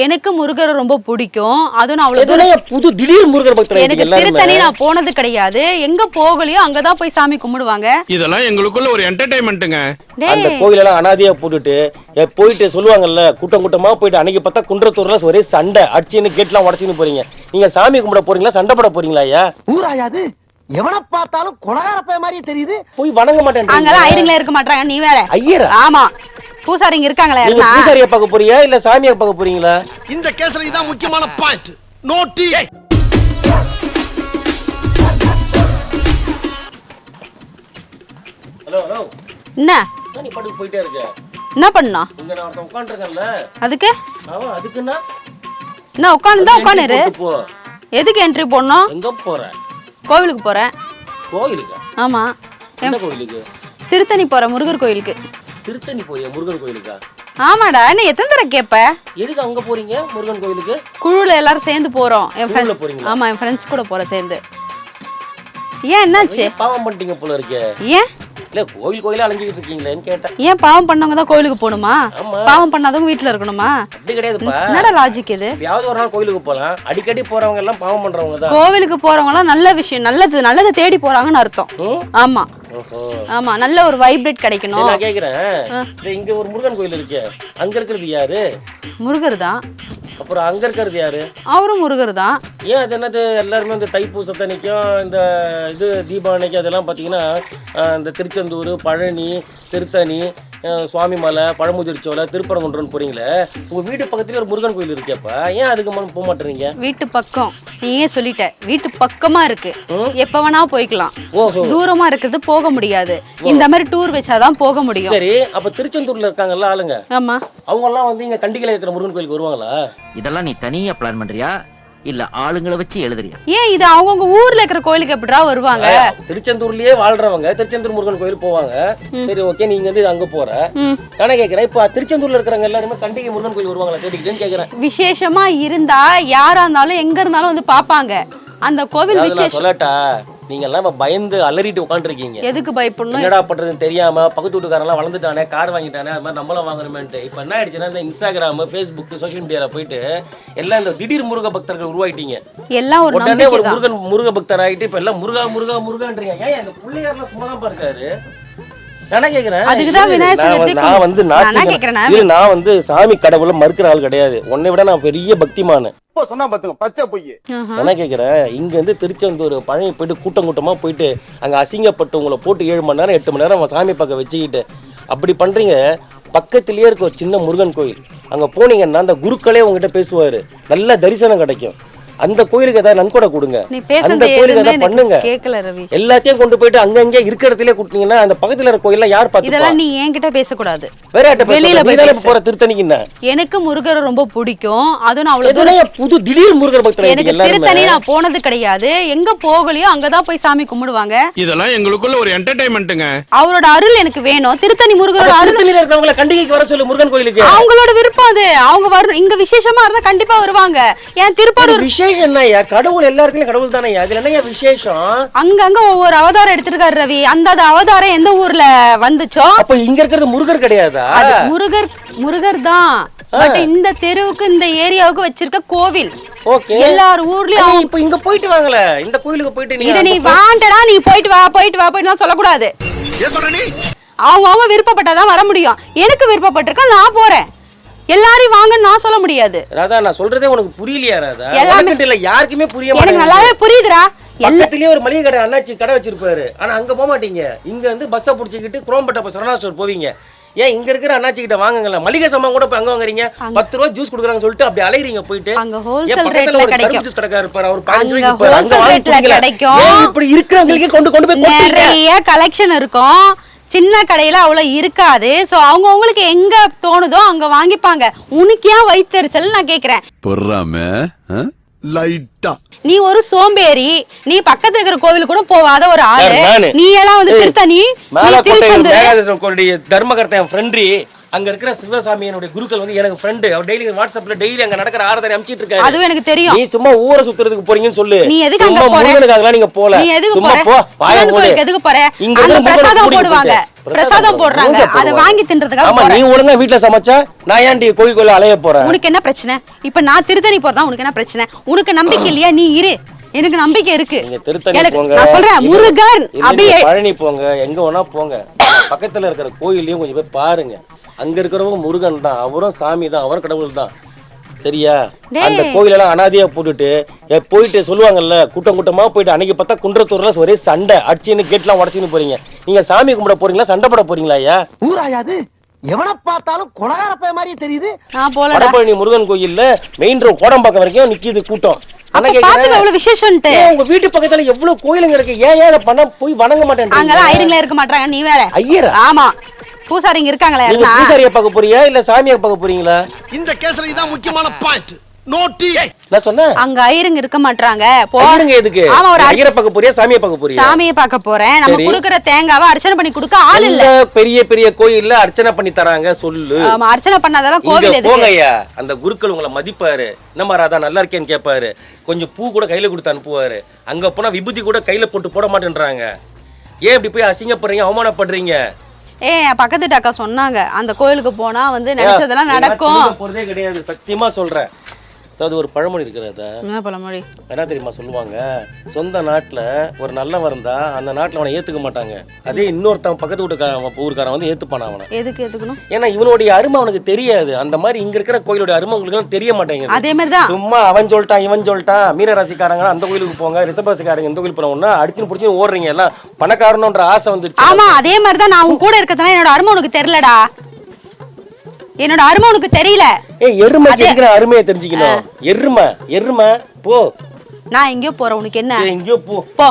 எனக்கு முருகரை ரொம்ப பிடிக்கும். அதுவும் நான் அவ்வளவு புது திடீர் முருகர் பக்தர். எனக்கு திருத்தணி நான் போனது கிடையாது. எங்க போகலையோ அங்கதான் போய் சாமி கும்பிடுவாங்க. இதெல்லாம் எங்களுக்குள்ள ஒரு என்டர்டைன்மெண்ட்டுங்க. அந்த கோயிலெல்லாம் அனாதையா போட்டுட்டு போயிட்டு சொல்லுவாங்கல்ல, கூட்டம் கூட்டமா போயிட்டு அன்னைக்கு பார்த்தா குன்றத்தூர்ல ஒரே சண்டை அடிச்சுன்னு கேட்லாம் உடச்சின்னு போறீங்க. நீங்க சாமி கும்பிட போறீங்களா சண்டை போட போறீங்களா? ஐயா ஊராயாது எவனை பார்த்தாலும் கொலகார பைய மாதிரியே தெரியுது. போய் வணங்க மாட்டேன். அங்கெல்லாம் ஐயருங்களே இருக்க மாட்டாங்க. நீ வேற ஐயரா? ஆமா, பூசாரிங்க இருக்காங்களே. நீங்க பூசாரியை பார்க்க போறியா இல்ல சாமியை பார்க்க போறீங்களா? இந்த கேஸ்ல இதான் முக்கியமான பாயிண்ட். நோட்டி ஹலோ ஹலோ, என்ன நீ பாட்டுக்கு போயிட்டே இருக்க. என்ன பண்ணா? இங்க நான் ஒருத்தன் உட்கார்ந்திருக்கேன்ல. அதுக்கு அதுக்குன்னா என்ன உட்கார்ந்துரு. போ. எதுக்கு என்ட்ரி போடணும்? எங்க போற? கோவிலுக்கு போறேன். கோயிலுக்கா? ஆமா. எந்த கோயிலுக்கு? திருத்தணி போறேன், முருகர் கோயிலுக்கு. திருத்தணி போறியா? முருகன் கோயிலுக்கா? ஆமாடா. என்ன எத்தனை தடவை கேப்ப? எதுக்கு அங்க போறீங்க முருகன் கோயிலுக்கு? குழுல எல்லாரும் சேர்ந்து போறோம். என் குழுல போறீங்களா? ஆமா, என் ஃப்ரெண்ட்ஸ் கூட போறேன் சேர்ந்து. ஏன் என்னாச்சு? பாவம் பண்ணிட்டீங்க போல இருக்கே. ஏன் இல்ல கோயில் கோயிலா அலைஞ்சிட்டு இருக்கீங்களேன்னு கேட்டேன். ஏன் பாவம் பண்ணவங்க தான் கோயிலுக்கு போகணுமா? பாவம் பண்ணாதவங்க வீட்டுல இருக்கணுமா? அப்படி கிடையாதுப்பா. என்னடா லாஜிக் இது? யாவது ஒரு நாள் கோயிலுக்கு போலாம். அடிக்கடி போறவங்க எல்லாம் பாவம் பண்றவங்க தான். கோவிலுக்கு போறவங்க எல்லாம் நல்ல விஷயம், நல்லதை தேடி போறாங்கன்னு அர்த்தம். ஆமா ஆமா, நல்ல ஒரு வைப்ரேட் கிடைக்கணும். நான் கேக்குறேன், இங்க ஒரு முருகன் கோயில் இருக்கு, அங்க இருக்கிறது யாரு? முருகர் தான். அப்புறம் அங்க இருக்கிறது யாரு? அவரும் முருகர் தான். ஏன் அது என்னது எல்லாருமே இந்த தைப்பூசத்தன்னைக்கும் இந்த இது தீபாவளிக்கும் அதெல்லாம் பார்த்தீங்கன்னா இந்த திருச்செந்தூர், பழனி, திருத்தணி, சுவாமிமலை, பழமுதிர்ச்சோலை, திருப்பரங்குன்றன்னு போறீங்களே. உங்க வீட்டு பக்கத்துல ஒரு முருகன் கோயில் இருக்கேப்பா, ஏன் அதுக்கு போக மாட்டேறீங்க? வீட்டு பக்கம் நீயே சொல்லிட்ட, வீட்டு பக்கமா இருக்கு, எப்ப வேணா போய்க்கலாம். தூரமா இருக்கிறது போக முடியாது. இந்த மாதிரி டூர் வச்சாதான் போக முடியும். சரி, அப்ப திருச்செந்தூர்ல இருக்காங்கல்ல ஆளுங்க, ஆமா, அவங்க எல்லாம் வந்து இங்க கண்டிகையில இருக்கிற முருகன் கோயிலுக்கு வருவாங்களா? இதெல்லாம் நீ தனியா பிளான் பண்றியா இல்ல ஆளுங்களை வச்சு எழுதுறியா? ஏன் இது அவங்க ஊர்ல இருக்கிற கோயிலுக்கு எப்படிடா வருவாங்க? திருச்செந்தூர்லயே வாழ்றவங்க திருச்செந்தூர் முருகன் கோயில் போவாங்க. சரி, ஓகே, நீங்க வந்து அங்க போற. நானே கேக்குறேன், இப்ப திருச்செந்தூர்ல இருக்கிறவங்க எல்லாருமே கண்டிகை முருகன் கோயில் வருவாங்களா கேட்டுக்கிட்டேன்னு கேக்குறேன். விசேஷமா இருந்தா யாரா இருந்தாலும் எங்க இருந்தாலும் வந்து பாப்பாங்க. அந்த கோவில் விசேஷம் சொல்லட்டா, நீங்க எல்லாம் பயந்து அலறிட்டு உட்காந்துருக்கீங்க. எதுக்கு பயப்படணும்? என்னடா பண்றதுன்னு தெரியாம பக்கத்து வீட்டுக்காரெல்லாம் வளர்ந்துட்டானே, கார் வாங்கிட்டானே, அது மாதிரி நம்மளும் வாங்கணுமேன்ட்டு இப்ப என்ன ஆயிடுச்சுன்னா, இந்த இன்ஸ்டாகிராம், ஃபேஸ்புக், சோசியல் மீடியால போயிட்டு எல்லாம் இந்த திடீர் முருக பக்தர்கள் உருவாயிட்டீங்க. எல்லாம் ஒரு உடனே ஒரு முருக பக்தர் ஆயிட்டு இப்ப எல்லாம் முருகா முருகா முருகான்றீங்க. ஏன் இந்த பிள்ளையாரெல்லாம் சும்மா தான் இருக்காரு? நான் கேக்குறேன், நான் வந்து சாமி கடவுளை மறுக்கிற ஆள் கிடையாது. உன்னை விட நான் பெரிய பக்திமானு. என்ன கேக்குறேன், இங்க இருந்து திருச்செந்தூர், பழனி போயிட்டு கூட்டம் கூட்டமா போயிட்டு அங்க அசிங்கப்பட்டு உங்களை போட்டு 7 மணி நேரம் 8 மணி நேரம் சாமி பக்கம் வச்சுக்கிட்டு அப்படி பண்றீங்க. பக்கத்திலேயே இருக்க ஒரு சின்ன முருகன் கோயில், அங்க போனீங்கன்னா அந்த குருக்களே உங்ககிட்ட பேசுவாரு, நல்ல தரிசனம் கிடைக்கும். அந்த கோயிலுக்கு ஏதாவது நன்கொடை கொடுங்க, அந்த கோயிலுக்கு ஏதாவது பண்ணுங்க. கேக்கல ரவி, எல்லாத்தையும் கொண்டு போயிட்டு அங்கங்க இருக்கிற இடத்துல கூட்டினீங்கன்னா அந்த பக்கத்துல இருக்க கோயில்ல யார் பாத்து? இதெல்லாம் நீ என்கிட்ட பேசக்கூடாது, வேற யார்ட்ட வெளியில போற திருத்தணிக்கு. எனக்கு முருகரை ரொம்ப பிடிக்கும். அதுவும் நான் அவ்வளவு புது திடீர் முருகர் பக்தர். எனக்கு திருத்தணி நான் போனது கிடையாது. எங்க போகலையோ அங்கதான் போய் சாமி கும்பிடுவாங்க. இதெல்லாம் எங்களுக்குள்ள ஒரு என்டர்டைன்மெண்ட்டுங்க. அவரோட அருள் எனக்கு வேணும். திருத்தணி முருகரோட அருள் இருக்கவங்கள கண்டிகைக்கு வர சொல்லு, முருகன் கோயிலுக்கு. அவங்களோட விருப்பம் அது. அவங்க வரணும், இங்க விசேஷமா இருந்தா கண்டிப்பா வருவாங்க. ஏன் திருப்பாரூர் விசேஷம் என்னய்யா? கடவுள் எல்லாருக்கும் கடவுள் தானே, அதுல என்னய்யா விசேஷம்? அங்கங்க ஒவ்வொரு அவதாரம் எடுத்திருக்காரு ரவி. அந்த அவதாரம் எந்த ஊர்ல வந்துச்சோ அப்ப இங்க இருக்கிறது முருகர் கிடையாதா? முருகர் தான். பட் இந்த தெருவுக்கு, இந்த ஏரியாவுக்கு வச்சிருக்க கோவில் எல்லார் ஊர்லயும். இப்ப இங்க போயிட்டு வாங்கல, இந்த கோயிலுக்கு போயிட்டு நீ வாண்டடா, நீ போயிட்டு வா போயிட்டு சொல்லக்கூடாது. அவங்க விருப்பப்பட்டாதான் வர முடியும். எனக்கு விருப்பப்பட்டிருக்கா, நான் போறேன். எல்லாரும் வாங்கன்னு நான் சொல்ல முடியாது. ராதா, நான் சொல்றதே உனக்கு புரியலையா? ராதா, எல்லாமே இல்ல, யாருக்குமே புரிய மாட்டேங்குது. எனக்கு நல்லாவே புரியுதுடா. பக்கத்துலயே ஒரு மளிகை கடை அண்ணாச்சி கடை வச்சிருப்பாரு, ஆனா அங்க போக மாட்டீங்க. இங்க வந்து பஸ்ஸை புடிச்சுக்கிட்டு குரோம்பேட்டை சரணா ஸ்டோர் போவீங்க. ஏன் இங்க இருக்கிற அண்ணாச்சி கிட்ட வாங்குங்கள, மளிகை சாமான் கூட அங்க வாங்குறீங்க. 10 ரூபாய் ஜூஸ் குடுக்குறாங்க சொல்லிட்டு அப்படி அலையறீங்க போயிட்டு. அங்க ஹோல்சேல் ரேட்ல கிடைக்கும். ஜூஸ் கடைக்காரர் இருப்பாரு, அவர் 15 ரூபாய்க்கு போறாரு, அங்க வாங்கி கிடைக்கும். இப்படி இருக்கிறவங்களுக்கு கொண்டு போய் நிறைய கலெக்ஷன் இருக்கும். சின்ன கடையில அவ்வளவு இருக்காது. சோ அவங்களுக்கு எங்க தோணுதோ அங்க வாங்கிப்பாங்க. உனக்கு ஏன் வயித்தெரிச்சல் நான் கேக்குறேன். நீ ஒரு சோம்பேறி. நீ பக்கத்துல இருக்கிற கோவில் கூட போவாத ஒரு ஆளு. நீ எல்லாம் வந்து திருத்தணி, தர்மகர்த்தன் ஃப்ரெண்ட்ரி அங்க இருக்கிற சிவசாமியனுடைய குருக்கள் வந்து எனக்கு ஃப்ரெண்டு. அவர் டெய்லி வாட்ஸ்அப்ல டெய்லி அங்க நடக்கிற ஆராதனை அனுப்பிச்சிட்டு இருக்காரு. அதுவும் எனக்கு தெரியும். நீ சும்மா ஊரை சுத்துறதுக்கு போறீங்கன்னு சொல்லு. நீ எதுக்கு அங்க போற? முருகனுக்காகலாம் நீங்க போல. நீ எதுக்கு சும்மா போற? போ. பாய மூடு. எதுக்கு போற? இங்க அங்க இருந்து பிரசாதம் போடுவாங்க. பிரசாதம் போடுறாங்க. அத வாங்கி தின்றதுக்காக ஆமா, நீ ஒழுங்கா வீட்ல சமைச்சா நான் ஏன்டி கோயிலுக்குள்ள அலைய போறேன்? உனக்கு என்ன பிரச்சனை? இப்ப நான் திருத்தணி போறதா உனக்கு என்ன பிரச்சனை? உனக்கு நம்பிக்கை இல்லையா? நீ இரு, எனக்கு நம்பிக்கை இருக்கு. நீங்க திருத்தணி போங்க. நான் சொல்றேன் முருகன் அப்படியே பழனி போங்க, எங்க வேணா போங்க. பக்கத்துல இருக்கிற கோயிலையும் கொஞ்சம் போய் பாருங்க. அங்க இருக்கிறவங்க முருகன் தான், அவரும் சாமி தான், அவரும் கடவுள் தான். சரியா? அந்த கோயிலெல்லாம் அனாதையா போட்டுட்டு போயிட்டு சொல்லுவாங்கல்ல, கூட்டம் கூட்டமா போயிட்டு அன்னைக்கு பார்த்தா குன்றத்தூர்ல ஒரே சண்டை அடிச்சுன்னு கேட்லாம் உடச்சின்னு போறீங்க. நீங்க சாமி கும்பிட போறீங்களா சண்டை போட போறீங்களா? ஐயா ஊராயாது எவனை பார்த்தாலும் கொலகாரப்ப மாதிரியே தெரியுது. நான் போல வடபழனி முருகன் கோயில்ல மெயின் ரோட் கோடம்பாக்கம் வரைக்கும் நிக்கிது கூட்டம். உங்க வீட்டு பக்கத்துல எவ்வளவு கோயிலுங்க இருக்கு, ஏன் பண்ண போய் வணங்க மாட்டேன்? அங்கெல்லாம் ஐயருங்களே இருக்க மாட்டாங்க. நீ வேற ஐயரா? ஆமா, பூசாரிங்க இருக்காங்களே. நீங்க பூசாரியை பார்க்க போறியா இல்ல சாமியை பார்க்க போறீங்களா? இந்த கேஸ்ல இதான் முக்கியமான பாயிண்ட். நோட்டி நான் சொன்னேன் அங்க ஐயருங்க இருக்க மாட்டாங்க. போறங்க எதுக்கு? ஆமா, ஒரு ஐயரை பார்க்க போறியா சாமியை பார்க்க போறியா? சாமியை பார்க்க போறேன். நம்ம குடுக்குற தேங்காவை அர்ச்சனை பண்ணி கொடுக்க ஆள் இல்ல. பெரிய பெரிய கோயில்ல அர்ச்சனை பண்ணி தராங்க சொல்லு. ஆமா, அர்ச்சனை பண்ணாதெல்லாம் கோவில் எதுக்கு? போங்க ஐயா, அந்த குருக்கள் உங்களை மதிப்பாரு. என்ன ராதா நல்லா இருக்கேன்னு கேட்பாரு. கொஞ்சம் பூ கூட கையில கொடுத்து அனுப்புவாரு. அங்க போனா விபூதி கூட கையில போட்டு போட மாட்டேன்றாங்க. ஏன் இப்படி போய் அசிங்கப்படுறீங்க, அவமானப்படுறீங்க? பக்கத்து அக்கா சொன்னாங்க அந்த கோயிலுக்கு போனா வந்து நினைச்சதெல்லாம் நடக்கும். போறதே கிடையாது, சத்தியமா சொல்றேன். அதாவது ஒரு பழமொழி இருக்கிறதா, என்ன பழமொழி? என்ன தெரியுமா சொல்லுவாங்க? சொந்த நாட்டுல ஒரு நல்லவன் இருந்தா அந்த நாட்டுல அவனை ஏத்துக்க மாட்டாங்க. அதே இன்னொருத்தன் பக்கத்து வீட்டுக்காரன் ஊருக்காரன் வந்து ஏத்துப்பான அவனை. எதுக்கு ஏத்துக்கணும்? ஏன்னா இவனுடைய அருமை அவனுக்கு தெரியாது. அந்த மாதிரி இங்க இருக்கிற கோயிலுடைய அருமை உங்களுக்கு தெரிய மாட்டேங்குது. அதே மாதிரிதான் சும்மா அவன் சொல்லிட்டான் இவன் சொல்லிட்டான், மீன ராசிக்காரங்க அந்த கோயிலுக்கு போங்க, ரிஷபராசிக்காரங்க இந்த கோயிலுக்கு போனோம்னா அடிச்சு பிடிச்சி ஓடுறீங்க. எல்லாம் பணக்காரன்ற ஆசை வந்துருச்சு. ஆமா, அதே மாதிரிதான் நான் உன் கூட இருக்கிறதுனால என்னோட அருமை உனக்கு தெரியலடா. என்னோட அருமை உனக்கு தெரியல. எருமை இருக்கிற அருமையை தெரிஞ்சுக்கணும். எருமை போ. நான் எங்கேயோ போறேன், உனக்கு என்ன? எங்கேயோ போ.